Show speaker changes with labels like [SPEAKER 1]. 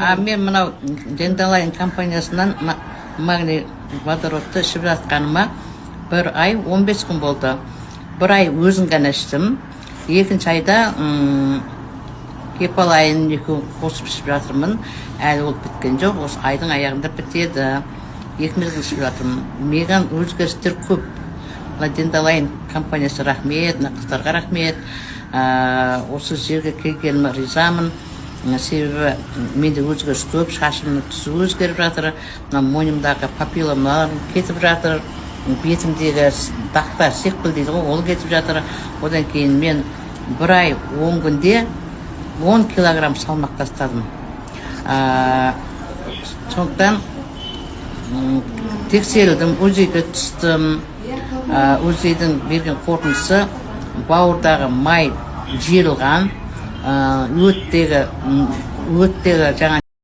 [SPEAKER 1] Мен мынау Дендалайн компаниясынан магний водородты ішіп жатқаныма бір ай 15 күн болды. Бір ай өзін ғана іштім. Екінші айда гепалайн екеуін қосып ішіп жатырмын. Әлі ол біткен жоқ. Осы айдың аяғында бітеді. 2 мезгіл ішіп жатырмын. Маған өзгерістер көп. Дендалайн компаниясы рахмет, қыздарға рахмет. Осы жерге келгеніме ризамын. Себебі менде өзгеріс көп, шашымның түсі өзгеріп жатыр, мойнымдағы папилломаларым кетіп жатыр, бетімдегі дақпа секпіл дейді ғой, ол кетіп жатыр. Одан кейін мен бір ай 10 күнде 10 килограмм салмақ тастадым. Сондықтан тексерілдім, УЗИге түстім. УЗИдің берген қорытындысы бауырдағы май жиырылған, өттегі жаңа